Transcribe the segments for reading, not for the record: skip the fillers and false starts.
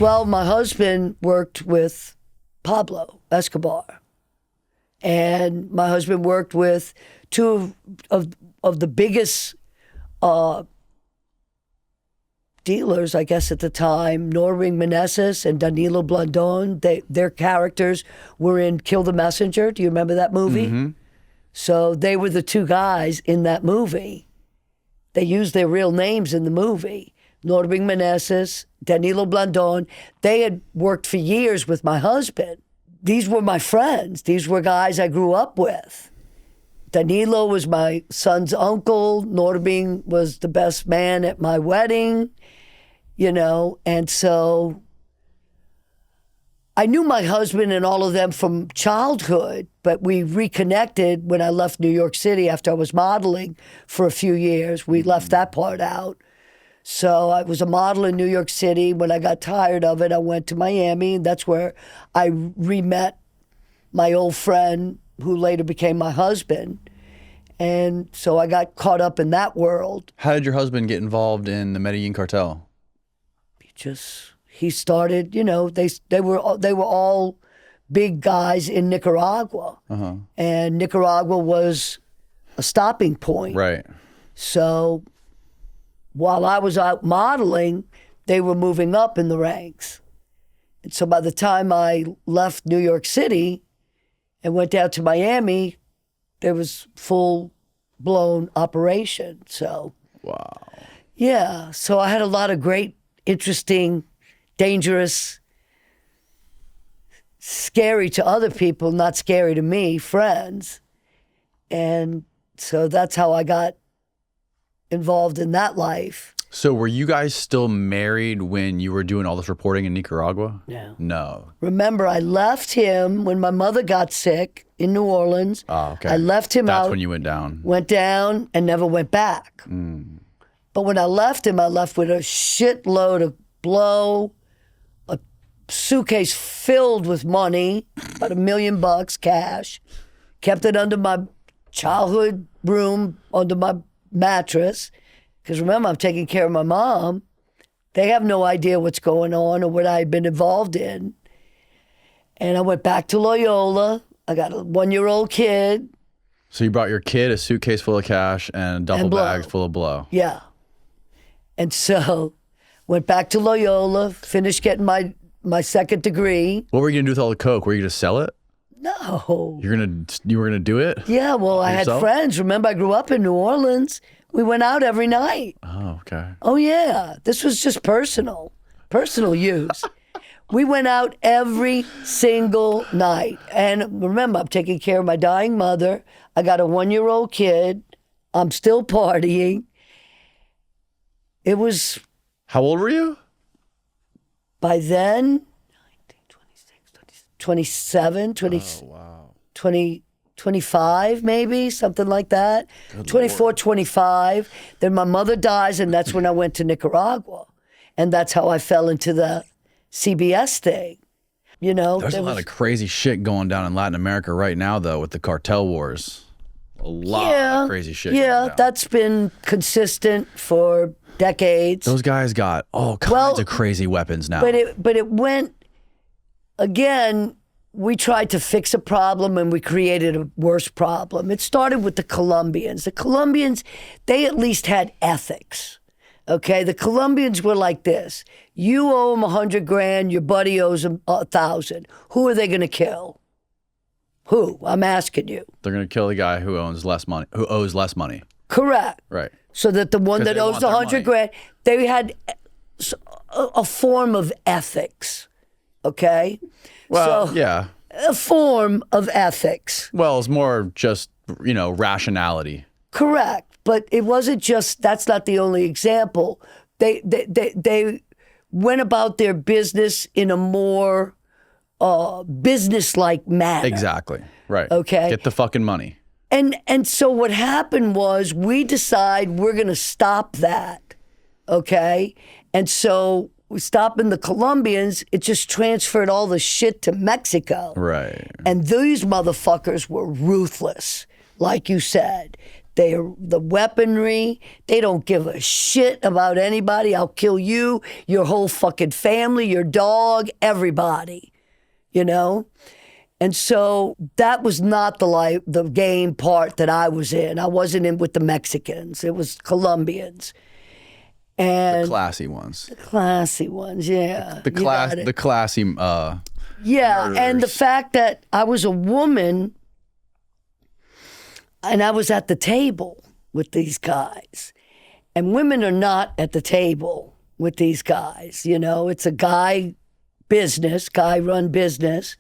Well, my husband worked with Pablo Escobar. And my husband worked with two of the biggest dealers, I guess, at the time, Norring Meneses and Danilo Blandon. Their characters were in Kill the Messenger. Do you remember that movie? Mm-hmm. So they were the two guys in that movie. They used their real names in the movie. Norring Meneses, Danilo Blandon. They had worked for years with my husband. These were my friends. These were guys I grew up with. Danilo was my son's uncle. Norring was the best man at my wedding, and so I knew my husband and all of them from childhood, but we reconnected when I left New York City after I was modeling for a few years. We left that part out. So I was a model in New York City. When I got tired of it, I went to Miami, and that's where I re-met my old friend who later became my husband. And so I got caught up in that world. How did your husband get involved in the Medellín cartel? He started, they were all big guys in Nicaragua. Uh-huh. And Nicaragua was a stopping point. Right. So while I was out modeling, they were moving up in the ranks. And so by the time I left New York City and went down to Miami, there was full-blown operation. So, wow. Yeah. So I had a lot of great, interesting, dangerous, scary to other people, not scary to me, friends. And so that's how I got involved in that life. So were you guys still married when you were doing all this reporting in Nicaragua? No. No. Remember, I left him when my mother got sick in New Orleans. Oh, okay. I left him out. That's when you went down. Went down and never went back. But when I left him, I left with a shitload of blow, a suitcase filled with money, about $1 million cash. Kept it under my childhood room, under my mattress. Because remember, I'm taking care of my mom. They have no idea what's going on or what I've been involved in. And I went back to Loyola. I got a 1-year-old kid. So you brought your kid a suitcase full of cash and duffel bags full of blow. Yeah. And so went back to Loyola, finished getting my second degree. What were you going to do with all the coke? Were you going to sell it? No. You were going to do it? Yeah, well, I had friends. Remember, I grew up in New Orleans. We went out every night. Oh, okay. Oh, yeah. This was just personal use. We went out every single night. And remember, I'm taking care of my dying mother. I got a 1-year-old kid. I'm still partying. It was... How old were you? By then, 19, 26, 27, 20, oh, wow. 20, 25 maybe, something like that. Good 24, Lord. 25. Then my mother dies, and that's when I went to Nicaragua. And that's how I fell into the CBS thing. There's a lot of crazy shit going down in Latin America right now, though, with the cartel wars. A lot of crazy shit. Yeah, that's been consistent for decades. Those guys got all kinds of crazy weapons now. But it went, again, we tried to fix a problem and we created a worse problem. It started with the Colombians. The Colombians, they at least had ethics. Okay, the Colombians were like this. You owe them $100,000, your buddy owes them $1,000. Who are they going to kill? Who? I'm asking you. They're going to kill the guy who owes less money. Correct. Right. So that the one that owes the $100,000, they had a form of ethics. Okay. Well, so, yeah. A form of ethics. Well, it's more just rationality. Correct. But it wasn't just, that's not the only example. They went about their business in a more business-like manner. Exactly. Right. Okay. Get the fucking money. And so what happened was we decide we're going to stop that. Okay. And so we stopping the Colombians, it just transferred all the shit to Mexico. Right. And these motherfuckers were ruthless, like you said. the weaponry. They don't give a shit about anybody. I'll kill you, your whole fucking family, your dog, everybody, you know? And so that was not the game part that I was in. I wasn't in with the Mexicans. It was Colombians. And the classy ones. The classy ones, yeah. The classy yeah, murderers. And the fact that I was a woman and I was at the table with these guys. And women are not at the table with these guys, you know. It's a guy run business.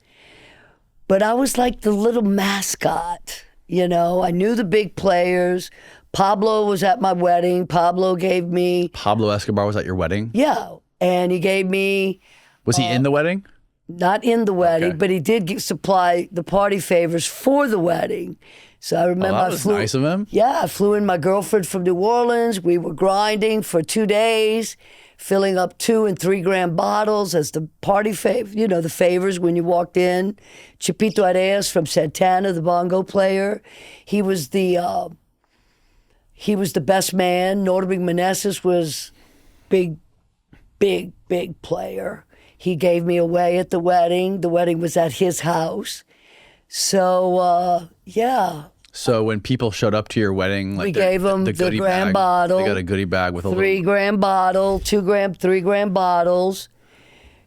But I was like the little mascot, you know. I knew the big players. Pablo was at my wedding. Pablo Escobar was at your wedding? Yeah. And he gave me... Was he in the wedding? Not in the wedding, okay. but he did supply the party favors for the wedding. So I remember that was nice of him. Yeah, I flew in my girlfriend from New Orleans. We were grinding for 2 days, filling up 2 and 3 gram bottles as the party favor, you know, the favors when you walked in. Chipito Arias from Santana, the bongo player, he was the best man. Norbig Meneses was big player. He gave me away at the wedding. The wedding was at his house. So, yeah. So when people showed up to your wedding, like we gave them the gram bottle. They got a goodie bag with a 3 gram bottle, 2 gram, 3 gram bottles.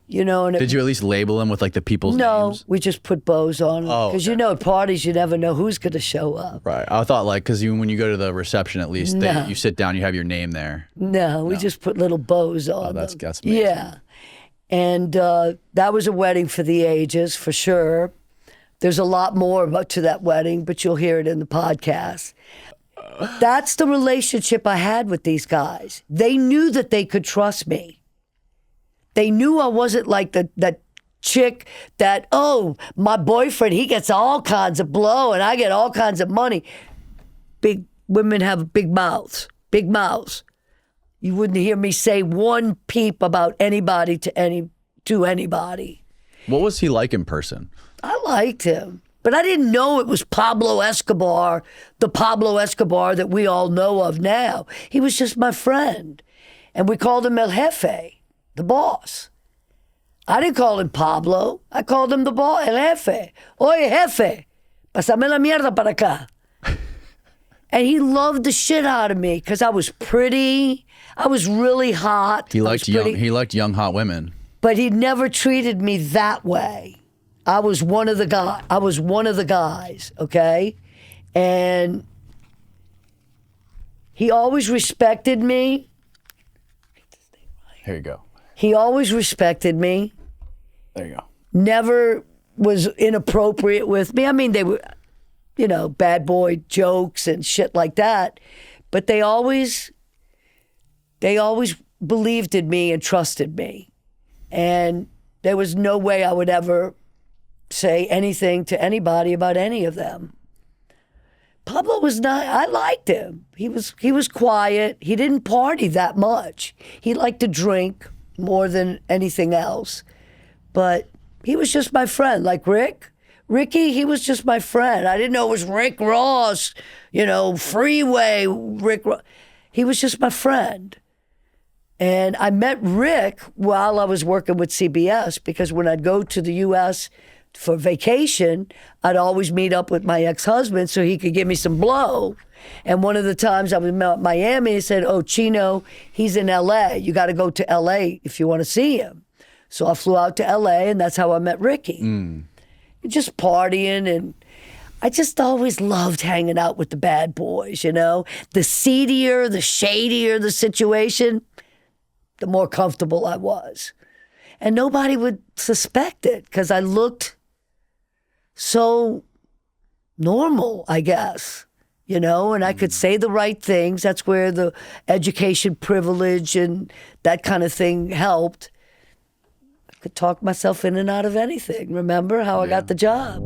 You know, and did you at least label them with like the people's names? No, we just put bows on them. Because you know, at parties, you never know who's going to show up. Right. I thought like, because when you go to the reception, at least you sit down, you have your name there. No, we just put little bows on them. That's amazing. Yeah. And that was a wedding for the ages, for sure. There's a lot more to that wedding, but you'll hear it in the podcast. That's the relationship I had with these guys. They knew that they could trust me. They knew I wasn't like that chick that, oh, my boyfriend, he gets all kinds of blow and I get all kinds of money. Big women have big mouths, big mouths. You wouldn't hear me say one peep about anybody to anybody. What was he like in person? I liked him, but I didn't know it was Pablo Escobar, the Pablo Escobar that we all know of now. He was just my friend, and we called him El Jefe, the boss. I didn't call him Pablo. I called him the boss, El Jefe. Oye, Jefe, pásame la mierda para acá. And he loved the shit out of me because I was pretty. I was really hot. He liked young hot women. But he never treated me that way. I was one of the guys, okay? And he always respected me. Here you go. He always respected me. There you go. Never was inappropriate with me. I mean, they were, you know, bad boy jokes and shit like that. But they always believed in me and trusted me. And there was no way I would ever say anything to anybody about any of them. Pablo was not, I liked him. He was quiet. He didn't party that much. He liked to drink more than anything else. But he was just my friend. Like Ricky, he was just my friend. I didn't know it was Rick Ross, you know, Freeway Rick Ross. He was just my friend. And I met Rick while I was working with CBS because when I'd go to the U.S. for vacation, I'd always meet up with my ex-husband so he could give me some blow. And one of the times I was in Miami, he said, oh, Chino, he's in L.A. You got to go to L.A. if you want to see him. So I flew out to L.A., and that's how I met Ricky. Just partying, and I just always loved hanging out with the bad boys, you know? The seedier, the shadier the situation, the more comfortable I was. And nobody would suspect it because I looked so normal, I guess, you know, and I could say the right things. That's where the education privilege and that kind of thing helped. I could talk myself in and out of anything. Remember how I got the job?